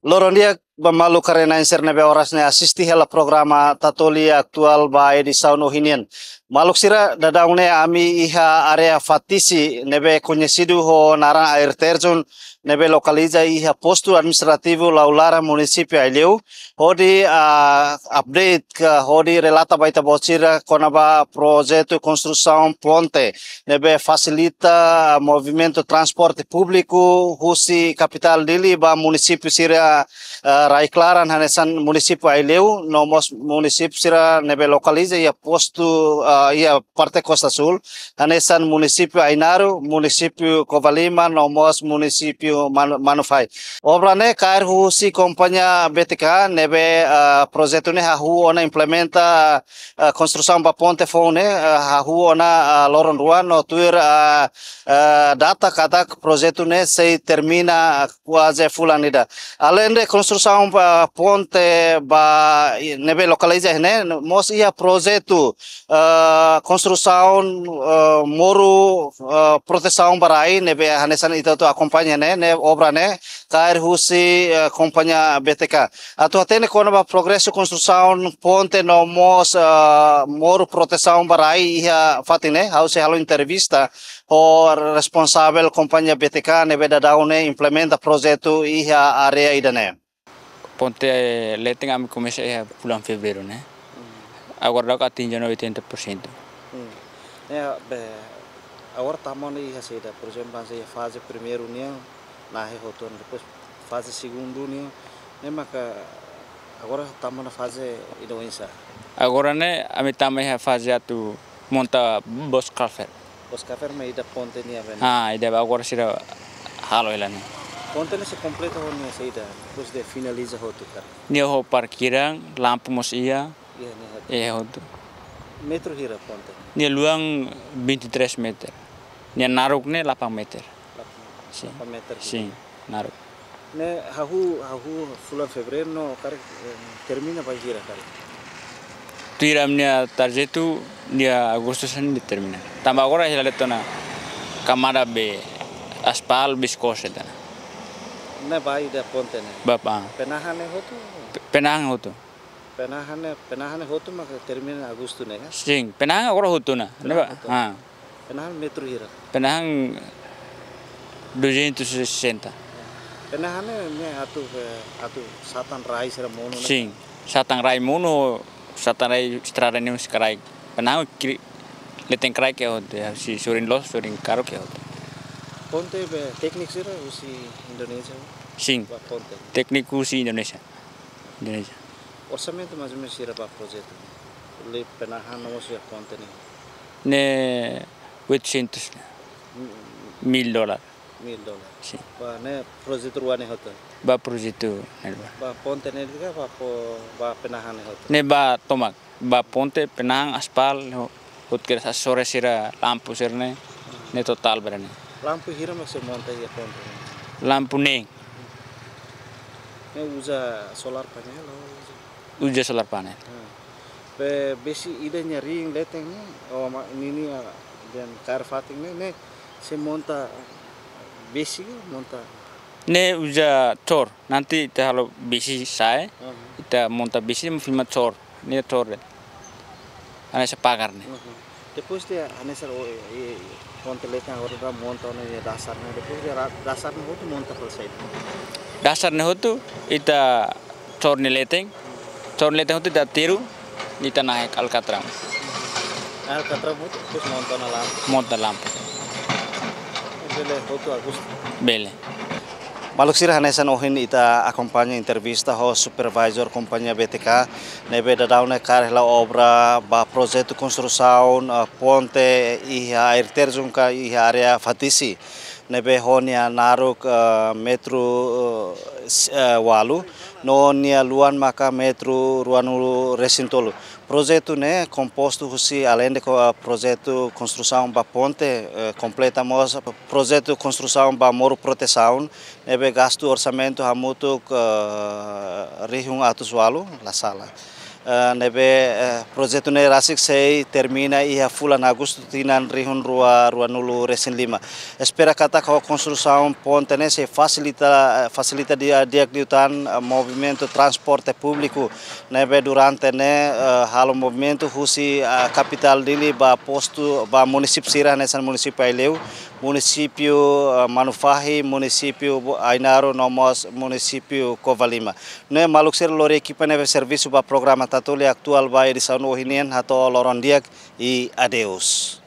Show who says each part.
Speaker 1: Loron dia bamalu karena inser nebe orasne asisti hela programa tatoli aktual ba edição ohinian. Maluk sira dadaune ami iha area fatisi nebe conhecido ho narang air terjun nebe localiza iha posto administrativo laulara município Aileu. Hodi update ka hodi relata baita bocira konaba projeto construção ponte nebe facilita movimento transporte público husi capital dili ba município sira Rai Klaran hanesan município Aileu nomos município sira nebe localiza ia posto ia parte Costa Sul hanesan município Ainaro município Covalima nomos município Manufai. Obra ne kair husi companhia BTK nebe projeto ne hahu ona implementa construção ba ponte fone hahu ona loron ruan no tuir data kata projeto ne se termina quase fulanida. Além de construção ponte ba nebe localiza ne mos ia projeto construção moro proteção barai nebe hanesan itu tu acompanha ne obra ne kair husi companhia BTK atau atene kono ba progresso construção ponte no mos moro proteção barai ia fatine hause halo entrevista o responsável companhia BTK nebe dadaune implementa projeto ia area idane.
Speaker 2: Ponte letting kami comecei bulan fevereiro, né? Agora dá atingindo 80%.
Speaker 1: Agora estamos aí recebendo, por exemplo, a fase primeiro união na retorno, depois fase segundo união, né? Mas agora estamos na fase idoença.
Speaker 2: Agora né, a mim também a fase atu monta bos café.
Speaker 1: Bos café mas ida ponte nia vem.
Speaker 2: Ida agora será halo ela né.
Speaker 1: Ponte nesse completa ho nia saída, depois de finaliza hotu cara.
Speaker 2: Nia ho parkiran, lampu mos ia.
Speaker 1: Iya
Speaker 2: hotu.
Speaker 1: Metro hira ponte.
Speaker 2: Nia luang 23 meter. Nia naruk ne 8 meter.
Speaker 1: 8 meter.
Speaker 2: Sim, naruk.
Speaker 1: Ne hahu bulan Fevereiro no cara termina para hira cara.
Speaker 2: Tiramnya tarjetu dia Agustus ini termina. Tambah agora hila letona camada be aspal biscose dana.
Speaker 1: Ne bai da ponte ne.
Speaker 2: Bapa.
Speaker 1: Penahane hotu.
Speaker 2: Penang hotu.
Speaker 1: Penahane hotu maka termina Agustus ne kan?
Speaker 2: Sim, penang agora hotu na. Neba.
Speaker 1: Penahane metro hira.
Speaker 2: Penang 260.
Speaker 1: Penahane ne atu satan rai sera mono.
Speaker 2: Sim, satan rai mono. Satanai strada ni sekarang penang leteng kerai ke hotu si surin los surin karo ke hotu.
Speaker 1: Ponte be teknik sira usi Indonesia.
Speaker 2: Sing.
Speaker 1: Ponte.
Speaker 2: Teknik usi Indonesia.
Speaker 1: Orçamento mais ou menos sira para projeto. Le penahan nomos ya ponte ni.
Speaker 2: Ne $800 mil. $1,000. Sim.
Speaker 1: Ba ne projeto ruane hotu.
Speaker 2: Ba projeto
Speaker 1: ba ponte ne juga ba penahan hotu.
Speaker 2: Ne ba tomak ba ponte penang aspal hot kira sore sira lampu sirne ne total berani.
Speaker 1: Lampu hira maksud monta ya ponte.
Speaker 2: Lampu ne
Speaker 1: usa solar panel
Speaker 2: uja solar panel.
Speaker 1: Be besi ide ring leteng ni ini dan car fating ne se monta besi monta.
Speaker 2: Ne uja tor nanti kalau besi saya kita monta besi film tor ne tor ana sepagar ne.
Speaker 1: Depois dia anesar ponte leteng agora monta ne dasarnya depois dia dasarnya itu monta selesai.
Speaker 2: Dasarnya itu ita tor ne leteng itu ita tiru ita naik alcatram.
Speaker 1: Alcatram itu terus
Speaker 2: monta lampu.
Speaker 1: Bele foto Agustus.
Speaker 2: Bele.
Speaker 1: Maluk sira hanesan ohin ita acompanha entrevista ho supervisor companhia BTK nebe dadaune karela obra ba projeto construção ponte iha air terjun ka iha area fatisi nebe honia naruk metro walu no nia luan maka metro ruanulu resintolu. Projeto né composto husi além de projeto construção ba ponte completamos projeto construção ba moro proteção nebe gasto orçamento hamutuk rihung atus walu la sala nebe projeto ne rasik sei termina ia fulan agosto tinan rihun rua nulu resen lima. Espera kata kau construção ponte ne se facilita dia diutan movimento transporte público nebe durante ne halo movimento husi capital dili ba posto ba município Sirah nesan município Aileu, município Manufahi, município Ainaro Nomos, município Covalima. Ne Maluksir lori equipa nebe serviço ba programa Tatolia actual ba edição no Ohinian hato lorondiak e adeus.